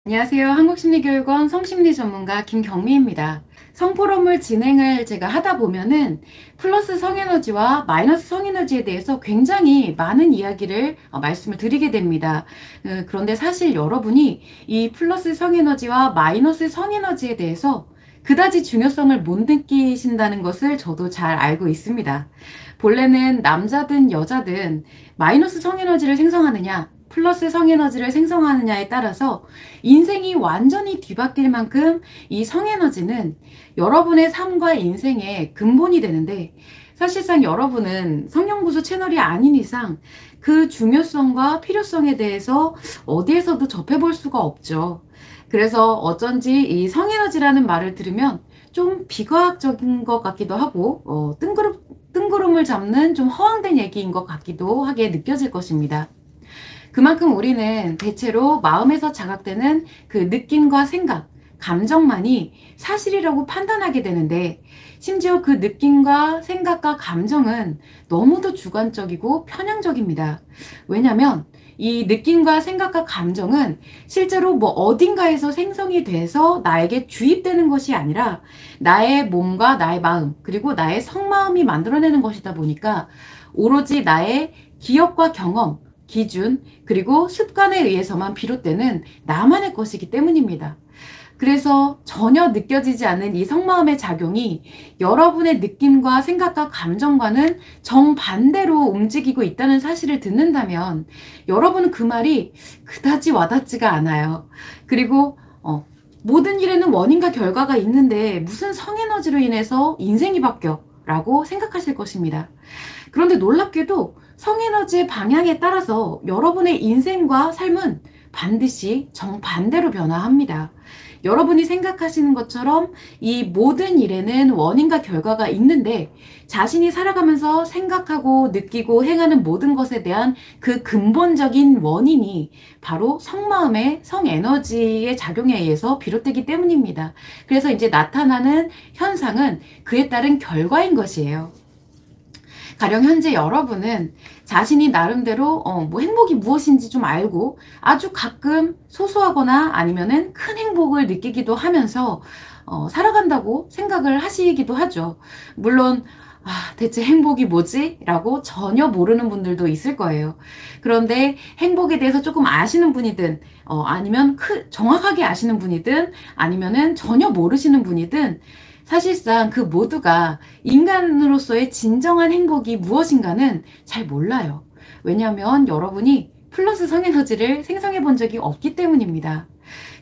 안녕하세요. 한국심리교육원 성심리 전문가 김경미입니다. 성포럼을 진행을 제가 하다 보면은 플러스 성에너지와 마이너스 성에너지에 대해서 굉장히 많은 이야기를 말씀을 드리게 됩니다. 그런데 사실 여러분이 이 플러스 성에너지와 마이너스 성에너지에 대해서 그다지 중요성을 못 느끼신다는 것을 저도 잘 알고 있습니다. 본래는 남자든 여자든 마이너스 성에너지를 생성하느냐 플러스 성에너지를 생성하느냐에 따라서 인생이 완전히 뒤바뀔 만큼 이 성에너지는 여러분의 삶과 인생의 근본이 되는데, 사실상 여러분은 성령구수 채널이 아닌 이상 그 중요성과 필요성에 대해서 어디에서도 접해볼 수가 없죠. 그래서 어쩐지 이 성에너지라는 말을 들으면 좀 비과학적인 것 같기도 하고 뜬구름을 잡는 좀 허황된 얘기인 것 같기도 하게 느껴질 것입니다. 그만큼 우리는 대체로 마음에서 자각되는 그 느낌과 생각, 감정만이 사실이라고 판단하게 되는데, 심지어 그 느낌과 생각과 감정은 너무도 주관적이고 편향적입니다. 왜냐면 이 느낌과 생각과 감정은 실제로 어딘가에서 생성이 돼서 나에게 주입되는 것이 아니라 나의 몸과 나의 마음, 그리고 나의 속마음이 만들어내는 것이다 보니까 오로지 나의 기억과 경험, 기준, 그리고 습관에 의해서만 비롯되는 나만의 것이기 때문입니다. 그래서 전혀 느껴지지 않는 이 속마음의 작용이 여러분의 느낌과 생각과 감정과는 정반대로 움직이고 있다는 사실을 듣는다면 여러분은 그 말이 그다지 와닿지가 않아요. 그리고 모든 일에는 원인과 결과가 있는데 무슨 성에너지로 인해서 인생이 바뀌어? 라고 생각하실 것입니다. 그런데 놀랍게도 성에너지의 방향에 따라서 여러분의 인생과 삶은 반드시 정반대로 변화합니다. 여러분이 생각하시는 것처럼 이 모든 일에는 원인과 결과가 있는데, 자신이 살아가면서 생각하고 느끼고 행하는 모든 것에 대한 그 근본적인 원인이 바로 속마음의 성에너지의 작용에 의해서 비롯되기 때문입니다. 그래서 이제 나타나는 현상은 그에 따른 결과인 것이에요. 가령 현재 여러분은 자신이 나름대로 행복이 무엇인지 좀 알고 아주 가끔 소소하거나 아니면은 큰 행복을 느끼기도 하면서 살아간다고 생각을 하시기도 하죠. 물론 대체 행복이 뭐지? 라고 전혀 모르는 분들도 있을 거예요. 그런데 행복에 대해서 조금 아시는 분이든 아니면 정확하게 아시는 분이든 아니면은 전혀 모르시는 분이든 사실상 그 모두가 인간으로서의 진정한 행복이 무엇인가는 잘 몰라요. 왜냐하면 여러분이 플러스 성에너지를 생성해 본 적이 없기 때문입니다.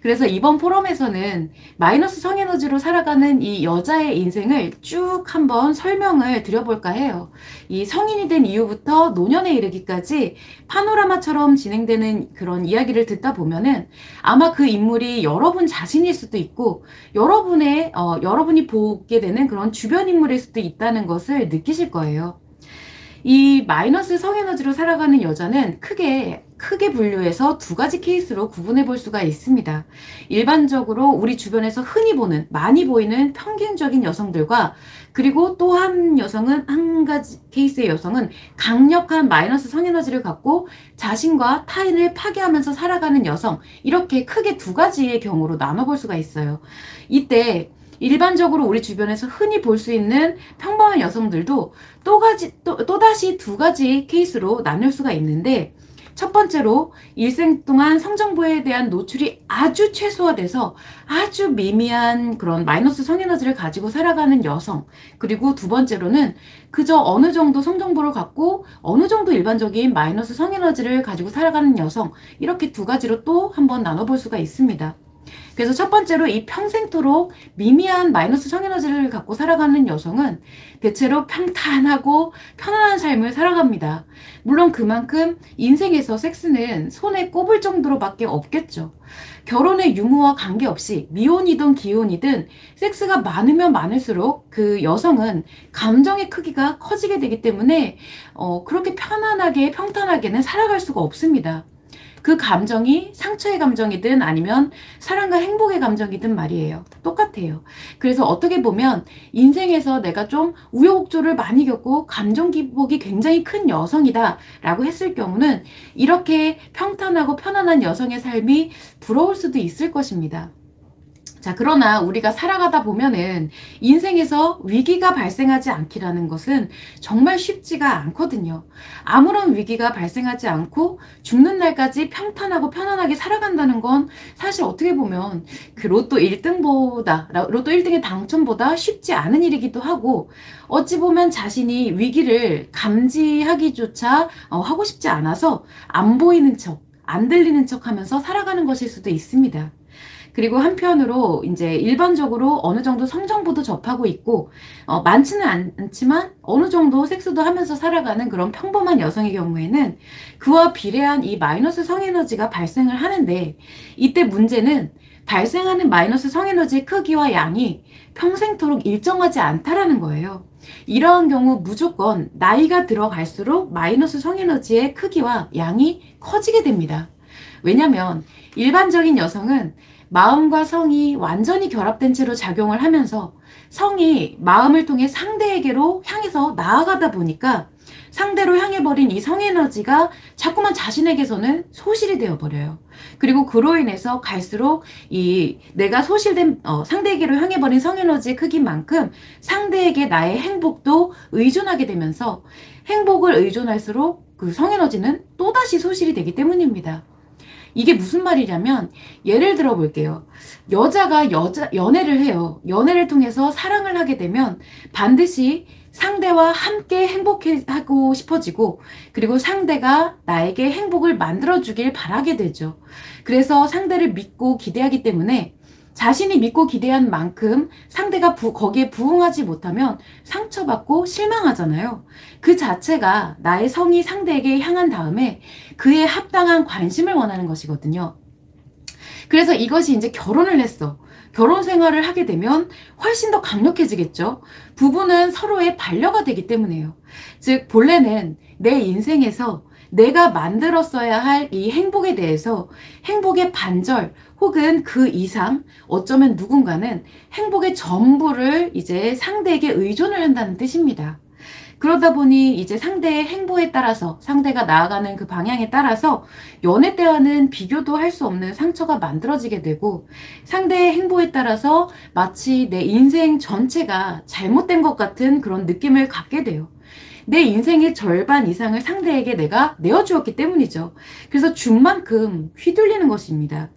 그래서 이번 포럼에서는 마이너스 성에너지로 살아가는 이 여자의 인생을 쭉 한번 설명을 드려볼까 해요. 이 성인이 된 이후부터 노년에 이르기까지 파노라마처럼 진행되는 그런 이야기를 듣다 보면은 아마 그 인물이 여러분 자신일 수도 있고 여러분이 보게 되는 그런 주변 인물일 수도 있다는 것을 느끼실 거예요. 이 마이너스 성에너지로 살아가는 여자는 크게 분류해서 두 가지 케이스로 구분해 볼 수가 있습니다. 일반적으로 우리 주변에서 흔히 보는, 많이 보이는 평균적인 여성들과, 그리고 또 한 가지 케이스의 여성은 강력한 마이너스 성에너지를 갖고 자신과 타인을 파괴하면서 살아가는 여성, 이렇게 크게 두 가지의 경우로 나눠볼 수가 있어요. 이때 일반적으로 우리 주변에서 흔히 볼 수 있는 평범한 여성들도 또다시 두 가지 케이스로 나눌 수가 있는데, 첫 번째로 일생 동안 성정보에 대한 노출이 아주 최소화돼서 아주 미미한 그런 마이너스 성에너지를 가지고 살아가는 여성, 그리고 두 번째로는 그저 어느 정도 성정보를 갖고 어느 정도 일반적인 마이너스 성에너지를 가지고 살아가는 여성, 이렇게 두 가지로 또 한번 나눠볼 수가 있습니다. 그래서 첫 번째로 이 평생토록 미미한 마이너스 성에너지를 갖고 살아가는 여성은 대체로 평탄하고 편안한 삶을 살아갑니다. 물론 그만큼 인생에서 섹스는 손에 꼽을 정도로밖에 없겠죠. 결혼의 유무와 관계없이 미혼이든 기혼이든 섹스가 많으면 많을수록 그 여성은 감정의 크기가 커지게 되기 때문에 그렇게 편안하게 평탄하게는 살아갈 수가 없습니다. 그 감정이 상처의 감정이든 아니면 사랑과 행복의 감정이든 말이에요. 똑같아요. 그래서 어떻게 보면 인생에서 내가 좀 우여곡절을 많이 겪고 감정 기복이 굉장히 큰 여성이다 라고 했을 경우는 이렇게 평탄하고 편안한 여성의 삶이 부러울 수도 있을 것입니다. 자, 그러나 우리가 살아가다 보면은 인생에서 위기가 발생하지 않기라는 것은 정말 쉽지가 않거든요. 아무런 위기가 발생하지 않고 죽는 날까지 평탄하고 편안하게 살아간다는 건 사실 어떻게 보면 그 로또 1등의 당첨보다 쉽지 않은 일이기도 하고, 어찌 보면 자신이 위기를 감지하기조차 하고 싶지 않아서 안 보이는 척, 안 들리는 척 하면서 살아가는 것일 수도 있습니다. 그리고 한편으로 이제 일반적으로 어느 정도 성정보도 접하고 있고, 많지는 않지만 어느 정도 섹스도 하면서 살아가는 그런 평범한 여성의 경우에는 그와 비례한 이 마이너스 성에너지가 발생을 하는데, 이때 문제는 발생하는 마이너스 성에너지의 크기와 양이 평생토록 일정하지 않다라는 거예요. 이러한 경우 무조건 나이가 들어갈수록 마이너스 성에너지의 크기와 양이 커지게 됩니다. 왜냐면 일반적인 여성은 마음과 성이 완전히 결합된 채로 작용을 하면서 성이 마음을 통해 상대에게로 향해서 나아가다 보니까 상대로 향해버린 이 성에너지가 자꾸만 자신에게서는 소실이 되어버려요. 그리고 그로 인해서 갈수록 이 내가 소실된 상대에게로 향해버린 성에너지의 크기만큼 상대에게 나의 행복도 의존하게 되면서 행복을 의존할수록 그 성에너지는 또다시 소실이 되기 때문입니다. 이게 무슨 말이냐면, 예를 들어 볼게요. 여자가 연애를 해요. 연애를 통해서 사랑을 하게 되면 반드시 상대와 함께 행복하고 싶어지고, 그리고 상대가 나에게 행복을 만들어주길 바라게 되죠. 그래서 상대를 믿고 기대하기 때문에 자신이 믿고 기대한 만큼 상대가 거기에 부응하지 못하면 상처받고 실망하잖아요. 그 자체가 나의 성이 상대에게 향한 다음에 그에 합당한 관심을 원하는 것이거든요. 그래서 이것이 이제 결혼을 했어. 결혼 생활을 하게 되면 훨씬 더 강력해지겠죠. 부부는 서로의 반려가 되기 때문에요. 즉, 본래는 내 인생에서 내가 만들었어야 할 이 행복에 대해서 행복의 반절 혹은 그 이상, 어쩌면 누군가는 행복의 전부를 이제 상대에게 의존을 한다는 뜻입니다. 그러다 보니 이제 상대의 행보에 따라서, 상대가 나아가는 그 방향에 따라서 연애 때와는 비교도 할 수 없는 상처가 만들어지게 되고, 상대의 행보에 따라서 마치 내 인생 전체가 잘못된 것 같은 그런 느낌을 갖게 돼요. 내 인생의 절반 이상을 상대에게 내가 내어주었기 때문이죠. 그래서 준 만큼 휘둘리는 것입니다.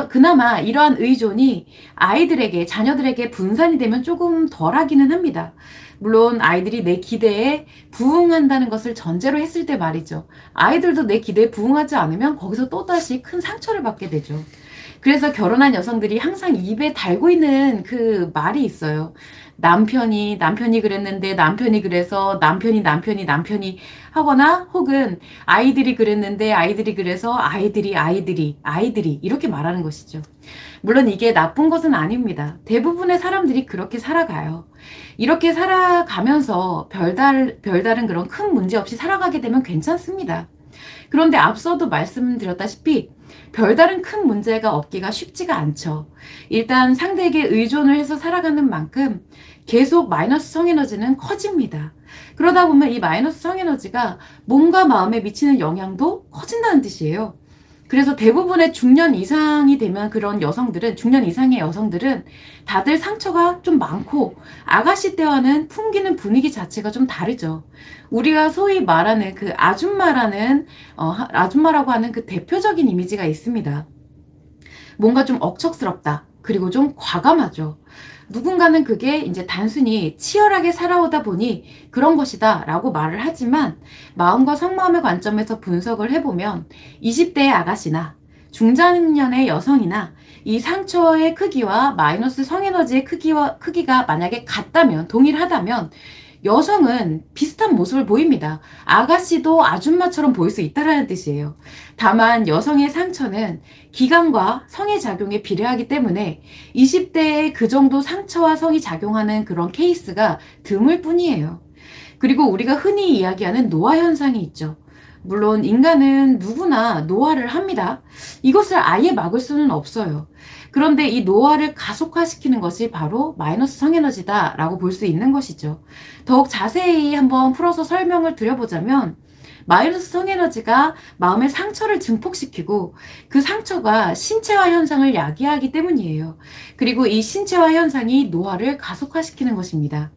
그나마 이러한 의존이 아이들에게, 자녀들에게 분산이 되면 조금 덜하기는 합니다. 물론 아이들이 내 기대에 부응한다는 것을 전제로 했을 때 말이죠. 아이들도 내 기대에 부응하지 않으면 거기서 또다시 큰 상처를 받게 되죠. 그래서 결혼한 여성들이 항상 입에 달고 있는 그 말이 있어요. 남편이 그랬는데, 남편이 그래서, 남편이 하거나, 혹은 아이들이 그랬는데 아이들이 그래서 아이들이 이렇게 말하는 것이죠. 물론 이게 나쁜 것은 아닙니다. 대부분의 사람들이 그렇게 살아가요. 이렇게 살아가면서 별다른 그런 큰 문제 없이 살아가게 되면 괜찮습니다. 그런데 앞서도 말씀드렸다시피 별다른 큰 문제가 없기가 쉽지가 않죠. 일단 상대에게 의존을 해서 살아가는 만큼 계속 마이너스 성에너지는 커집니다. 그러다 보면 이 마이너스 성에너지가 몸과 마음에 미치는 영향도 커진다는 뜻이에요. 그래서 대부분의 중년 이상이 되면 중년 이상의 여성들은 다들 상처가 좀 많고 아가씨 때와는 풍기는 분위기 자체가 좀 다르죠. 우리가 소위 말하는 그 아줌마라고 하는 그 대표적인 이미지가 있습니다. 뭔가 좀 억척스럽다. 그리고 좀 과감하죠. 누군가는 그게 이제 단순히 치열하게 살아오다 보니 그런 것이다 라고 말을 하지만, 마음과 속마음의 관점에서 분석을 해보면 20대의 아가씨나 중장년의 여성이나 이 상처의 크기와 마이너스 성에너지의 크기가 만약에 같다면, 동일하다면 여성은 비슷한 모습을 보입니다. 아가씨도 아줌마처럼 보일 수 있다는 뜻이에요. 다만 여성의 상처는 기간과 성의 작용에 비례하기 때문에 20대에 그 정도 상처와 성이 작용하는 그런 케이스가 드물 뿐이에요. 그리고 우리가 흔히 이야기하는 노화 현상이 있죠. 물론 인간은 누구나 노화를 합니다. 이것을 아예 막을 수는 없어요. 그런데 이 노화를 가속화시키는 것이 바로 마이너스 성에너지다라고 볼 수 있는 것이죠. 더욱 자세히 한번 풀어서 설명을 드려보자면 마이너스 성에너지가 마음의 상처를 증폭시키고 그 상처가 신체화 현상을 야기하기 때문이에요. 그리고 이 신체화 현상이 노화를 가속화시키는 것입니다.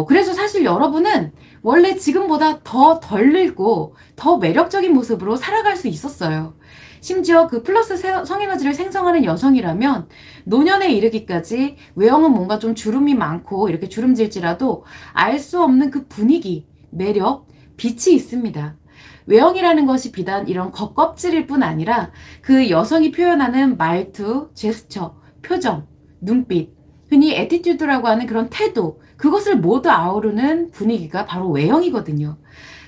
그래서 사실 여러분은 원래 지금보다 더 덜 늙고 더 매력적인 모습으로 살아갈 수 있었어요. 심지어 그 플러스 성에너지를 생성하는 여성이라면 노년에 이르기까지 외형은 뭔가 좀 주름이 많고 이렇게 주름질지라도 알 수 없는 그 분위기, 매력, 빛이 있습니다. 외형이라는 것이 비단 이런 겉껍질일 뿐 아니라 그 여성이 표현하는 말투, 제스처, 표정, 눈빛, 흔히 애티튜드라고 하는 그런 태도, 그것을 모두 아우르는 분위기가 바로 외형이거든요.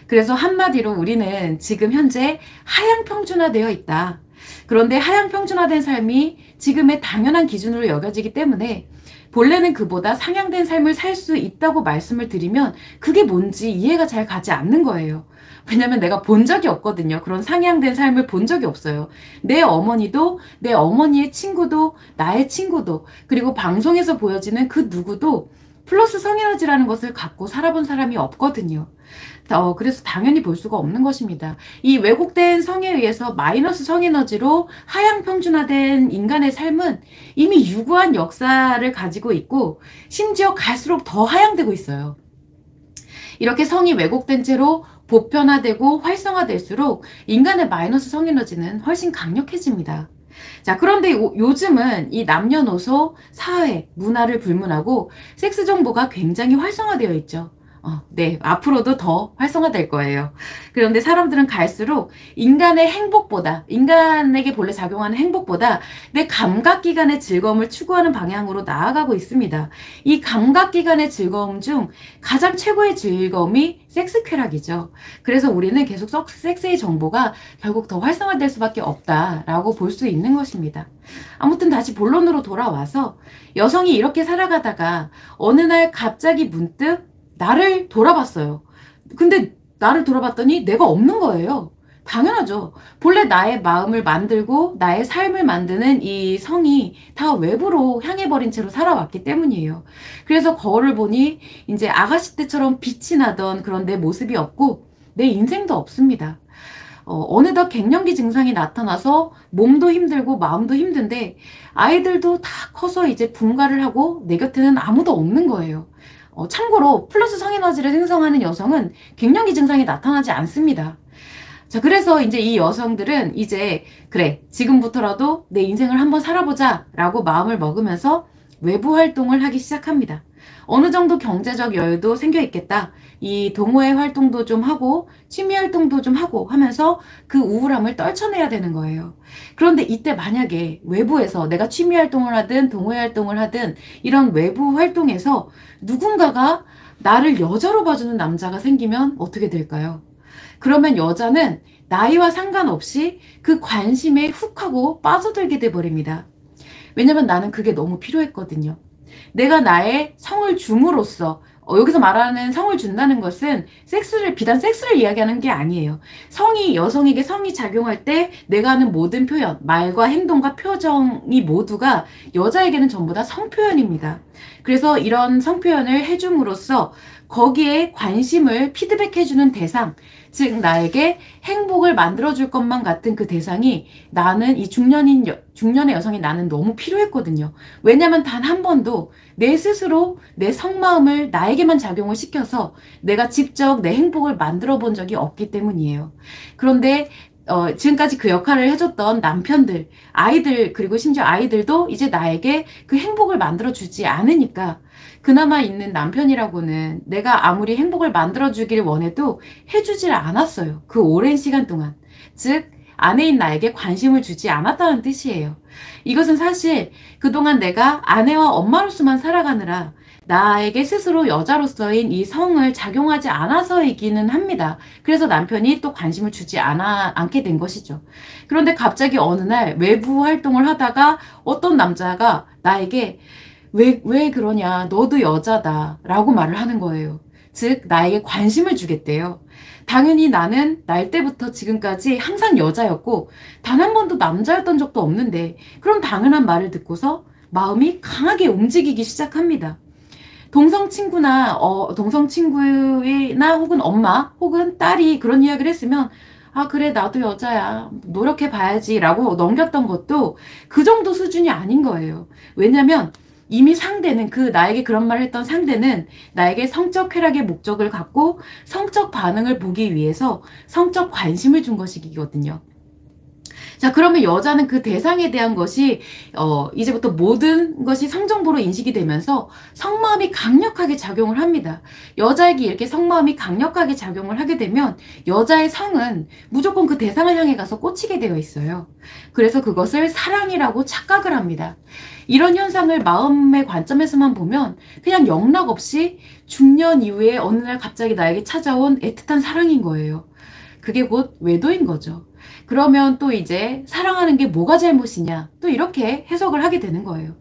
그래서 한마디로 우리는 지금 현재 하향 평준화되어 있다. 그런데 하향 평준화된 삶이 지금의 당연한 기준으로 여겨지기 때문에 본래는 그보다 상향된 삶을 살 수 있다고 말씀을 드리면 그게 뭔지 이해가 잘 가지 않는 거예요. 왜냐면 내가 본 적이 없거든요. 그런 상향된 삶을 본 적이 없어요. 내 어머니도, 내 어머니의 친구도, 나의 친구도, 그리고 방송에서 보여지는 그 누구도 플러스 성에너지라는 것을 갖고 살아본 사람이 없거든요. 그래서 당연히 볼 수가 없는 것입니다. 이 왜곡된 성에 의해서 마이너스 성에너지로 하향 평준화된 인간의 삶은 이미 유구한 역사를 가지고 있고 심지어 갈수록 더 하향되고 있어요. 이렇게 성이 왜곡된 채로 보편화되고 활성화될수록 인간의 마이너스 성에너지는 훨씬 강력해집니다. 자, 그런데 요즘은 이 남녀노소, 사회, 문화를 불문하고 섹스 정보가 굉장히 활성화되어 있죠. 네, 앞으로도 더 활성화될 거예요. 그런데 사람들은 갈수록 인간의 행복보다, 인간에게 본래 작용하는 행복보다 내 감각기관의 즐거움을 추구하는 방향으로 나아가고 있습니다. 이 감각기관의 즐거움 중 가장 최고의 즐거움이 섹스 쾌락이죠. 그래서 우리는 계속 섹스의 정보가 결국 더 활성화될 수밖에 없다라고 볼 수 있는 것입니다. 아무튼 다시 본론으로 돌아와서 여성이 이렇게 살아가다가 어느 날 갑자기 문득 나를 돌아봤어요. 근데 나를 돌아봤더니 내가 없는 거예요. 당연하죠. 본래 나의 마음을 만들고 나의 삶을 만드는 이 성이 다 외부로 향해버린 채로 살아왔기 때문이에요. 그래서 거울을 보니 이제 아가씨 때처럼 빛이 나던 그런 내 모습이 없고 내 인생도 없습니다. 어느덧 갱년기 증상이 나타나서 몸도 힘들고 마음도 힘든데 아이들도 다 커서 이제 분가를 하고 내 곁에는 아무도 없는 거예요. 참고로 플러스 성에너지를 생성하는 여성은 갱년기 증상이 나타나지 않습니다. 자, 그래서 이제 이 여성들은 이제 그래, 지금부터라도 내 인생을 한번 살아보자 라고 마음을 먹으면서 외부 활동을 하기 시작합니다. 어느 정도 경제적 여유도 생겨 있겠다. 이 동호회 활동도 좀 하고 취미 활동도 좀 하고 하면서 그 우울함을 떨쳐내야 되는 거예요. 그런데 이때 만약에 외부에서 내가 취미 활동을 하든 동호회 활동을 하든 이런 외부 활동에서 누군가가 나를 여자로 봐주는 남자가 생기면 어떻게 될까요? 그러면 여자는 나이와 상관없이 그 관심에 훅 하고 빠져들게 돼버립니다. 왜냐면 나는 그게 너무 필요했거든요. 내가 나의 성을 줌으로써 여기서 말하는 성을 준다는 것은 비단 섹스를 이야기하는 게 아니에요. 여성에게 성이 작용할 때 내가 하는 모든 표현, 말과 행동과 표정이 모두가 여자에게는 전부 다 성표현입니다. 그래서 이런 성표현을 해줌으로써 거기에 관심을 피드백해주는 대상, 즉 나에게 행복을 만들어줄 것만 같은 그 대상이 나는 이 중년의 여성이 나는 너무 필요했거든요. 왜냐면 단 한 번도 내 스스로 내 속마음을 나에게만 작용을 시켜서 내가 직접 내 행복을 만들어 본 적이 없기 때문이에요. 그런데 지금까지 그 역할을 해줬던 남편들, 아이들, 그리고 심지어 아이들도 이제 나에게 그 행복을 만들어주지 않으니까 그나마 있는 남편이라고는 내가 아무리 행복을 만들어주기를 원해도 해주질 않았어요. 그 오랜 시간 동안. 즉, 아내인 나에게 관심을 주지 않았다는 뜻이에요. 이것은 사실 그동안 내가 아내와 엄마로서만 살아가느라 나에게 스스로 여자로서인 이 성을 작용하지 않아서이기는 합니다. 그래서 남편이 또 관심을 주지 않게 된 것이죠. 그런데 갑자기 어느 날 외부 활동을 하다가 어떤 남자가 나에게 왜 그러냐, 너도 여자다 라고 말을 하는 거예요. 즉 나에게 관심을 주겠대요. 당연히 나는 날 때부터 지금까지 항상 여자였고 단 한 번도 남자였던 적도 없는데 그런 당연한 말을 듣고서 마음이 강하게 움직이기 시작합니다. 동성 친구나 동성 친구나 혹은 엄마 혹은 딸이 그런 이야기를 했으면 아 그래 나도 여자야 노력해 봐야지 라고 넘겼던 것도 그 정도 수준이 아닌 거예요. 왜냐면 이미 상대는 그 나에게 그런 말을 했던 상대는 나에게 성적 쾌락의 목적을 갖고 성적 반응을 보기 위해서 성적 관심을 준 것이거든요. 자, 그러면 여자는 그 대상에 대한 것이 이제부터 모든 것이 성정보로 인식이 되면서 성마음이 강력하게 작용을 합니다. 여자에게 이렇게 성마음이 강력하게 작용을 하게 되면 여자의 성은 무조건 그 대상을 향해 가서 꽂히게 되어 있어요. 그래서 그것을 사랑이라고 착각을 합니다. 이런 현상을 마음의 관점에서만 보면 그냥 영락없이 중년 이후에 어느 날 갑자기 나에게 찾아온 애틋한 사랑인 거예요. 그게 곧 외도인 거죠. 그러면 또 이제 사랑하는 게 뭐가 잘못이냐 또 이렇게 해석을 하게 되는 거예요.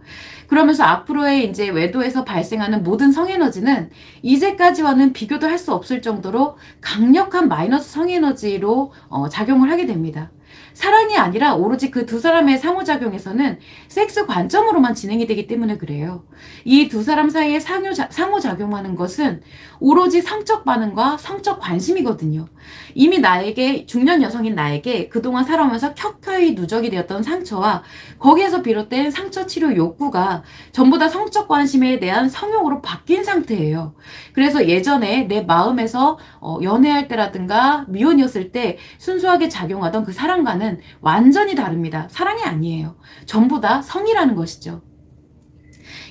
그러면서 앞으로의 이제 외도에서 발생하는 모든 성에너지는 이제까지와는 비교도 할 수 없을 정도로 강력한 마이너스 성에너지로 작용을 하게 됩니다. 사랑이 아니라 오로지 그 두 사람의 상호작용에서는 섹스 관점으로만 진행이 되기 때문에 그래요. 이 두 사람 사이에 상호작용하는 것은 오로지 성적 반응과 성적 관심이거든요. 이미 나에게 중년 여성인 나에게 그동안 살아오면서 켜켜이 누적이 되었던 상처와 거기에서 비롯된 상처 치료 욕구가 전부 다 성적 관심에 대한 성욕으로 바뀐 상태예요. 그래서 예전에 내 마음에서 연애할 때라든가 미혼이었을 때 순수하게 작용하던 그 사랑과는 완전히 다릅니다. 사랑이 아니에요. 전부 다 성이라는 것이죠.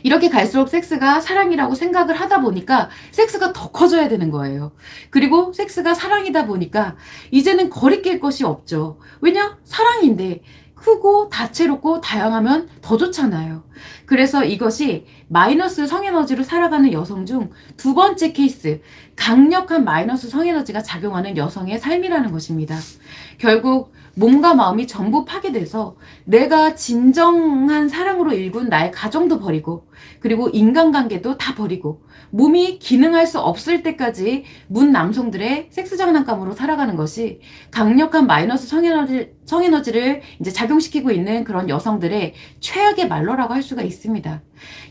이렇게 갈수록 섹스가 사랑이라고 생각을 하다 보니까 섹스가 더 커져야 되는 거예요. 그리고 섹스가 사랑이다 보니까 이제는 거리낄 것이 없죠. 왜냐? 사랑인데 크고 다채롭고 다양하면 더 좋잖아요. 그래서 이것이 마이너스 성에너지로 살아가는 여성 중 두 번째 케이스, 강력한 마이너스 성에너지가 작용하는 여성의 삶이라는 것입니다. 결국 몸과 마음이 전부 파괴돼서 내가 진정한 사랑으로 일군 나의 가정도 버리고 그리고 인간관계도 다 버리고 몸이 기능할 수 없을 때까지 문 남성들의 섹스 장난감으로 살아가는 것이 강력한 마이너스 성에너지를 이제 작용시키고 있는 그런 여성들의 최악의 말로라고 할 수가 있습니다.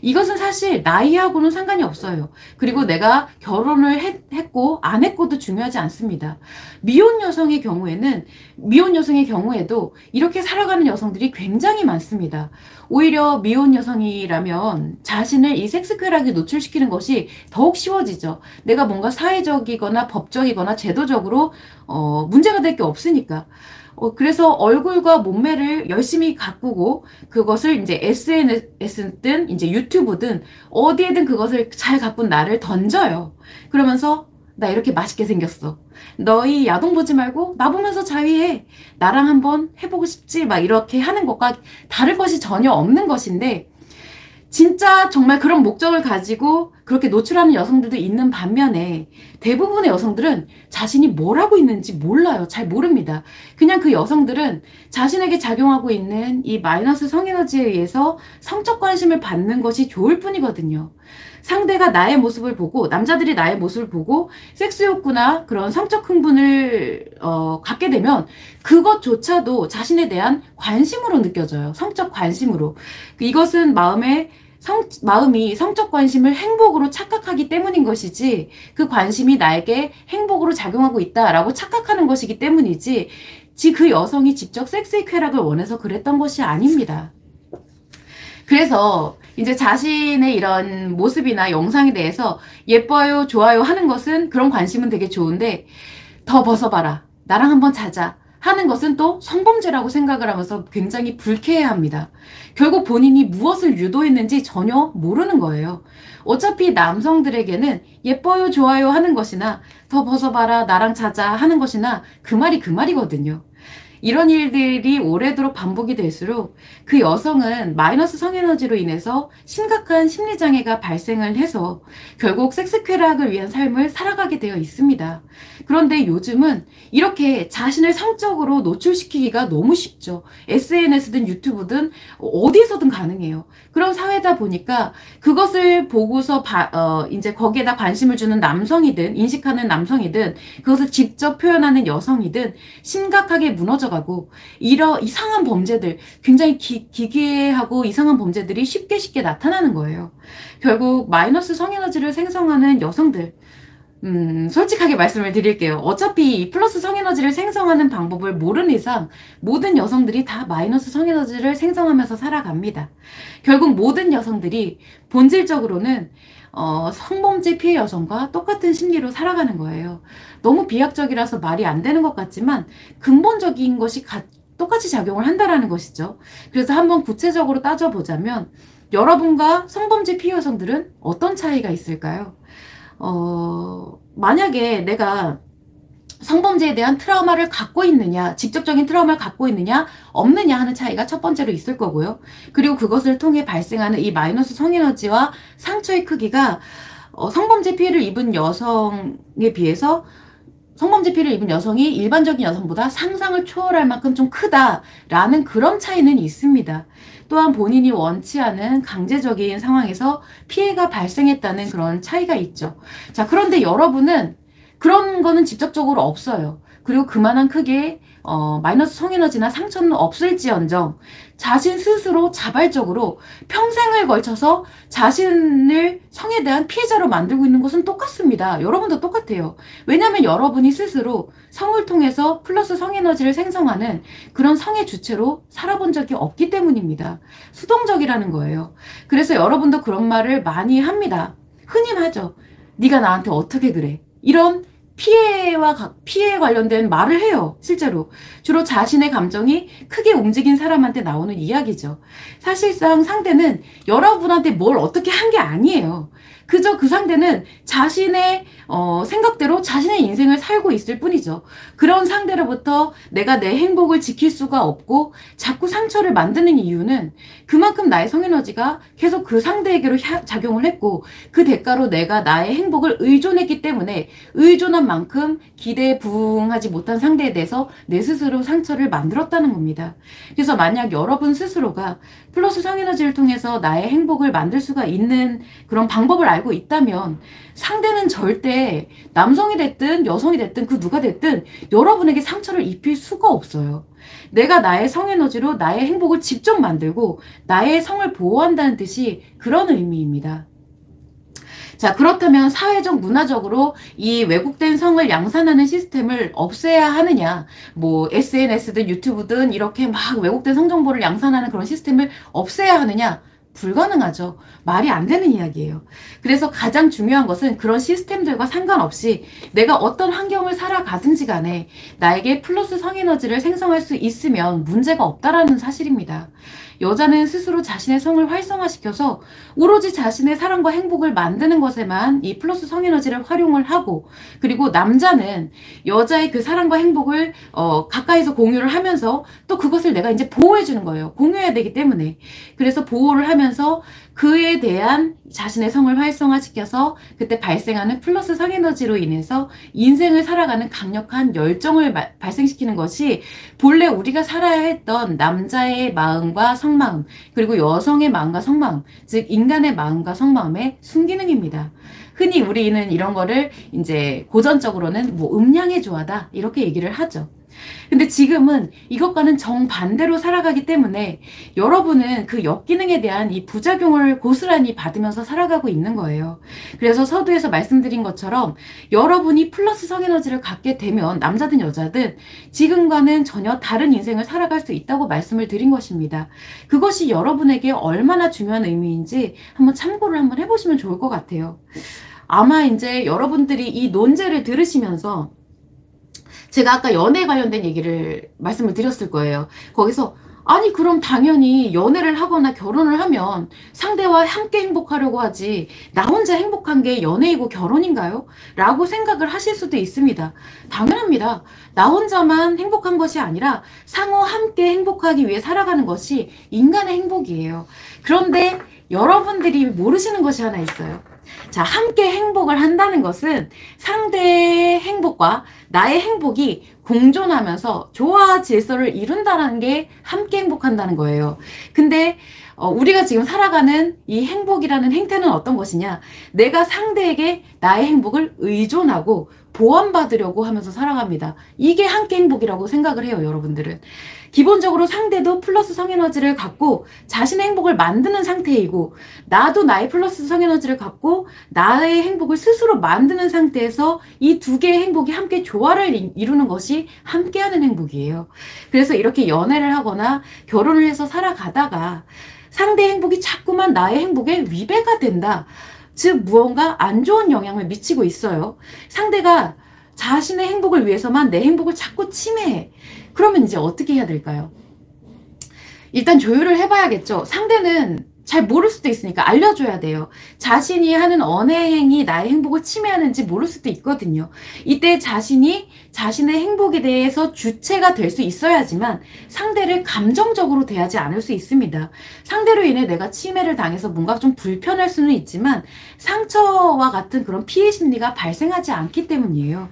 이것은 사실 나이하고는 상관이 없어요. 그리고 내가 결혼을 했고 안 했고도 중요하지 않습니다. 미혼 여성의 경우에도 이렇게 살아가는 여성들이 굉장히 많습니다. 오히려 미혼 여성이라면 자신을 이 섹스 쾌락에 노출시키는 것이 더욱 쉬워지죠. 내가 뭔가 사회적이거나 법적이거나 제도적으로 문제가 될 게 없으니까. 그래서 얼굴과 몸매를 열심히 가꾸고 그것을 이제 SNS든 이제 유튜브든 어디에든 그것을 잘 가꾼 나를 던져요. 그러면서 나 이렇게 맛있게 생겼어. 너희 야동 보지 말고 나 보면서 자위해. 나랑 한번 해보고 싶지? 막 이렇게 하는 것과 다를 것이 전혀 없는 것인데 진짜 정말 그런 목적을 가지고 그렇게 노출하는 여성들도 있는 반면에 대부분의 여성들은 자신이 뭘 하고 있는지 몰라요. 잘 모릅니다. 그냥 그 여성들은 자신에게 작용하고 있는 이 마이너스 성에너지에 의해서 성적 관심을 받는 것이 좋을 뿐이거든요. 상대가 나의 모습을 보고 남자들이 나의 모습을 보고 섹스 욕구나 그런 성적 흥분을 갖게 되면 그것조차도 자신에 대한 관심으로 느껴져요. 성적 관심으로. 이것은 마음이 성적 관심을 행복으로 착각하기 때문인 것이지 그 관심이 나에게 행복으로 작용하고 있다라고 착각하는 것이기 때문이지 그 여성이 직접 섹스의 쾌락을 원해서 그랬던 것이 아닙니다. 그래서 이제 자신의 이런 모습이나 영상에 대해서 예뻐요, 좋아요 하는 것은 그런 관심은 되게 좋은데 더 벗어봐라, 나랑 한번 자자 하는 것은 또 성범죄라고 생각을 하면서 굉장히 불쾌해합니다. 결국 본인이 무엇을 유도했는지 전혀 모르는 거예요. 어차피 남성들에게는 예뻐요, 좋아요 하는 것이나 더 벗어봐라, 나랑 자자 하는 것이나 그 말이 그 말이거든요. 이런 일들이 오래도록 반복이 될수록 그 여성은 마이너스 성에너지로 인해서 심각한 심리장애가 발생을 해서 결국 섹스 쾌락을 위한 삶을 살아가게 되어 있습니다. 그런데 요즘은 이렇게 자신을 성적으로 노출시키기가 너무 쉽죠. SNS든 유튜브든 어디에서든 가능해요. 그런 사회다 보니까 그것을 보고서 이제 거기에다 관심을 주는 남성이든 인식하는 남성이든 그것을 직접 표현하는 여성이든 심각하게 무너져가고 이상한 범죄들, 굉장히 기괴하고 이상한 범죄들이 쉽게 나타나는 거예요. 결국 마이너스 성에너지를 생성하는 여성들, 솔직하게 말씀을 드릴게요. 어차피 이 플러스 성에너지를 생성하는 방법을 모르는 이상 모든 여성들이 다 마이너스 성에너지를 생성하면서 살아갑니다. 결국 모든 여성들이 본질적으로는 성범죄 피해 여성과 똑같은 심리로 살아가는 거예요. 너무 비약적이라서 말이 안 되는 것 같지만 근본적인 것이 똑같이 작용을 한다라는 것이죠. 그래서 한번 구체적으로 따져보자면 여러분과 성범죄 피해 여성들은 어떤 차이가 있을까요? 만약에 내가 성범죄에 대한 트라우마를 갖고 있느냐, 직접적인 트라우마를 갖고 있느냐, 없느냐 하는 차이가 첫 번째로 있을 거고요. 그리고 그것을 통해 발생하는 이 마이너스 성에너지와 상처의 크기가 성범죄 피해를 입은 여성에 비해서 성범죄 피해를 입은 여성이 일반적인 여성보다 상상을 초월할 만큼 좀 크다라는 그런 차이는 있습니다. 또한 본인이 원치 않은 강제적인 상황에서 피해가 발생했다는 그런 차이가 있죠. 자, 그런데 여러분은 그런 거는 직접적으로 없어요. 그리고 그만한 크기의 마이너스 성에너지나 상처는 없을지언정 자신 스스로 자발적으로 평생을 걸쳐서 자신을 성에 대한 피해자로 만들고 있는 것은 똑같습니다. 여러분도 똑같아요. 왜냐하면 여러분이 스스로 성을 통해서 플러스 성에너지를 생성하는 그런 성의 주체로 살아본 적이 없기 때문입니다. 수동적이라는 거예요. 그래서 여러분도 그런 말을 많이 합니다. 흔히 하죠. 네가 나한테 어떻게 그래? 이런 피해에 관련된 말을 해요. 실제로. 주로 자신의 감정이 크게 움직인 사람한테 나오는 이야기죠. 사실상 상대는 여러분한테 뭘 어떻게 한 게 아니에요. 그저 그 상대는 자신의 생각대로 자신의 인생을 살고 있을 뿐이죠. 그런 상대로부터 내가 내 행복을 지킬 수가 없고 자꾸 상처를 만드는 이유는 그만큼 나의 성에너지가 계속 그 상대에게로 작용을 했고 그 대가로 내가 나의 행복을 의존했기 때문에 의존한 만큼 기대에 부응하지 못한 상대에 대해서 내 스스로 상처를 만들었다는 겁니다. 그래서 만약 여러분 스스로가 플러스 성에너지를 통해서 나의 행복을 만들 수가 있는 그런 방법을 알고 있다면 상대는 절대 남성이 됐든 여성이 됐든 그 누가 됐든 여러분에게 상처를 입힐 수가 없어요. 내가 나의 성에너지로 나의 행복을 직접 만들고 나의 성을 보호한다는 뜻이 그런 의미입니다. 자, 그렇다면 사회적 문화적으로 이 왜곡된 성을 양산하는 시스템을 없애야 하느냐, 뭐 SNS든 유튜브든 이렇게 막 왜곡된 성정보를 양산하는 그런 시스템을 없애야 하느냐? 불가능하죠. 말이 안 되는 이야기예요. 그래서 가장 중요한 것은 그런 시스템들과 상관없이 내가 어떤 환경을 살아가든지 간에 나에게 플러스 성에너지를 생성할 수 있으면 문제가 없다라는 사실입니다. 여자는 스스로 자신의 성을 활성화시켜서 오로지 자신의 사랑과 행복을 만드는 것에만 이 플러스 성에너지를 활용을 하고, 그리고 남자는 여자의 그 사랑과 행복을 가까이서 공유를 하면서 또 그것을 내가 이제 보호해 주는 거예요. 공유해야 되기 때문에. 그래서 보호를 하면서 그에 대한 자신의 성을 활성화시켜서 그때 발생하는 플러스 성에너지로 인해서 인생을 살아가는 강력한 열정을 발생시키는 것이 본래 우리가 살아야 했던 남자의 마음과 성마음, 그리고 여성의 마음과 성마음, 즉 인간의 마음과 성마음의 순기능입니다. 흔히 우리는 이런 거를 이제 고전적으로는 뭐 음양의 조화다 이렇게 얘기를 하죠. 근데 지금은 이것과는 정반대로 살아가기 때문에 여러분은 그 역기능에 대한 이 부작용을 고스란히 받으면서 살아가고 있는 거예요. 그래서 서두에서 말씀드린 것처럼 여러분이 플러스 성에너지를 갖게 되면 남자든 여자든 지금과는 전혀 다른 인생을 살아갈 수 있다고 말씀을 드린 것입니다. 그것이 여러분에게 얼마나 중요한 의미인지 한번 참고를 한번 해보시면 좋을 것 같아요. 아마 이제 여러분들이 이 논제를 들으시면서 제가 아까 연애에 관련된 얘기를 말씀을 드렸을 거예요. 거기서 아니, 그럼 당연히 연애를 하거나 결혼을 하면 상대와 함께 행복하려고 하지, 나 혼자 행복한 게 연애이고 결혼인가요? 라고 생각을 하실 수도 있습니다. 당연합니다. 나 혼자만 행복한 것이 아니라 상호 함께 행복하기 위해 살아가는 것이 인간의 행복이에요. 그런데 여러분들이 모르시는 것이 하나 있어요. 자, 함께 행복을 한다는 것은 상대의 행복과 나의 행복이 공존하면서 조화와 질서를 이룬다는 게 함께 행복한다는 거예요. 근데 우리가 지금 살아가는 이 행복이라는 행태는 어떤 것이냐? 내가 상대에게 나의 행복을 의존하고 보완받으려고 하면서 살아갑니다. 이게 함께 행복이라고 생각을 해요, 여러분들은. 기본적으로 상대도 플러스 성에너지를 갖고 자신의 행복을 만드는 상태이고, 나도 나의 플러스 성에너지를 갖고 나의 행복을 스스로 만드는 상태에서 이 두 개의 행복이 함께 조화를 이루는 것이 함께하는 행복이에요. 그래서 이렇게 연애를 하거나 결혼을 해서 살아가다가 상대의 행복이 자꾸만 나의 행복에 위배가 된다. 즉 무언가 안 좋은 영향을 미치고 있어요. 상대가 자신의 행복을 위해서만 내 행복을 자꾸 침해해. 그러면 이제 어떻게 해야 될까요? 일단 조율을 해봐야겠죠. 상대는 잘 모를 수도 있으니까 알려줘야 돼요. 자신이 하는 어느 행위 나의 행복을 침해하는지 모를 수도 있거든요. 이때 자신이 자신의 행복에 대해서 주체가 될 수 있어야지만 상대를 감정적으로 대하지 않을 수 있습니다. 상대로 인해 내가 침해를 당해서 뭔가 좀 불편할 수는 있지만 상처와 같은 그런 피해 심리가 발생하지 않기 때문이에요.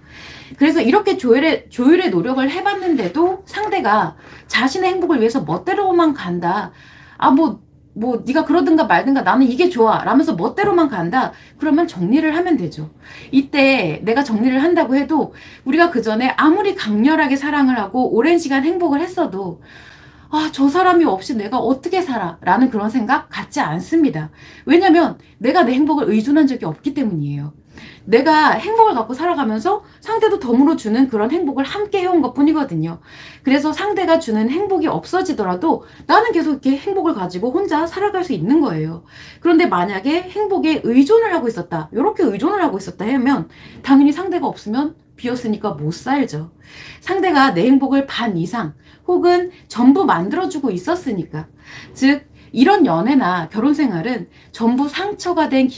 그래서 이렇게 조율의 노력을 해봤는데도 상대가 자신의 행복을 위해서 멋대로만 간다. 네가 그러든가 말든가 나는 이게 좋아 라면서 멋대로만 간다. 그러면 정리를 하면 되죠. 이때 내가 정리를 한다고 해도 우리가 그 전에 아무리 강렬하게 사랑을 하고 오랜 시간 행복을 했어도 저 사람이 없이 내가 어떻게 살아? 라는 그런 생각 갖지 않습니다. 왜냐면 내가 내 행복을 의존한 적이 없기 때문이에요. 내가 행복을 갖고 살아가면서 상대도 덤으로 주는 그런 행복을 함께 해온 것 뿐이거든요. 그래서 상대가 주는 행복이 없어지더라도 나는 계속 이렇게 행복을 가지고 혼자 살아갈 수 있는 거예요. 그런데 만약에 행복에 의존을 하고 있었다, 이렇게 의존을 하고 있었다 하면 당연히 상대가 없으면 비었으니까 못 살죠. 상대가 내 행복을 반 이상 혹은 전부 만들어주고 있었으니까. 즉 이런 연애나 결혼 생활은 전부 상처가 된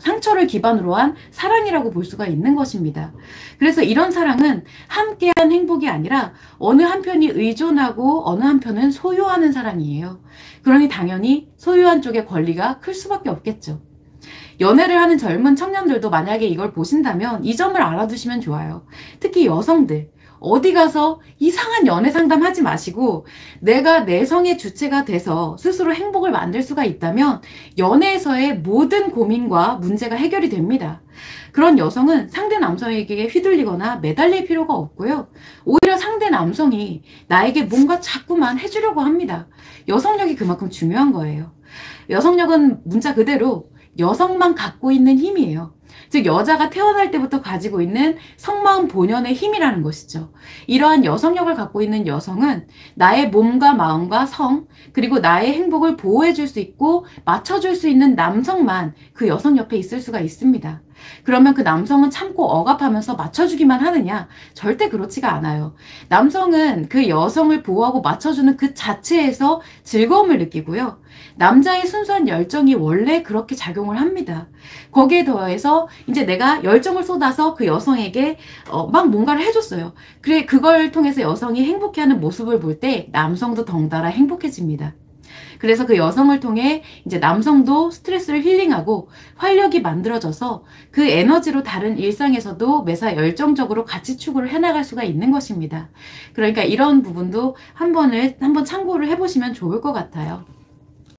상처를 기반으로 한 사랑이라고 볼 수가 있는 것입니다. 그래서 이런 사랑은 함께한 행복이 아니라 어느 한편이 의존하고 어느 한편은 소유하는 사랑이에요. 그러니 당연히 소유한 쪽의 권리가 클 수밖에 없겠죠. 연애를 하는 젊은 청년들도 만약에 이걸 보신다면 이 점을 알아두시면 좋아요. 특히 여성들. 어디 가서 이상한 연애 상담 하지 마시고 내가 내성의 주체가 돼서 스스로 행복을 만들 수가 있다면 연애에서의 모든 고민과 문제가 해결이 됩니다. 그런 여성은 상대 남성에게 휘둘리거나 매달릴 필요가 없고요. 오히려 상대 남성이 나에게 뭔가 자꾸만 해주려고 합니다. 여성력이 그만큼 중요한 거예요. 여성력은 문자 그대로 여성만 갖고 있는 힘이에요. 즉 여자가 태어날 때부터 가지고 있는 성마음 본연의 힘이라는 것이죠. 이러한 여성력을 갖고 있는 여성은 나의 몸과 마음과 성, 그리고 나의 행복을 보호해 줄 수 있고 맞춰줄 수 있는 남성만 그 여성 옆에 있을 수가 있습니다. 그러면 그 남성은 참고 억압하면서 맞춰주기만 하느냐? 절대 그렇지가 않아요. 남성은 그 여성을 보호하고 맞춰주는 그 자체에서 즐거움을 느끼고요. 남자의 순수한 열정이 원래 그렇게 작용을 합니다. 거기에 더해서 이제 내가 열정을 쏟아서 그 여성에게 막 뭔가를 해줬어요. 그래, 그걸 통해서 여성이 행복해하는 모습을 볼 때 남성도 덩달아 행복해집니다. 그래서 그 여성을 통해 이제 남성도 스트레스를 힐링하고 활력이 만들어져서 그 에너지로 다른 일상에서도 매사 열정적으로 같이 추구를 해나갈 수가 있는 것입니다. 그러니까 이런 부분도 한번 참고를 해보시면 좋을 것 같아요.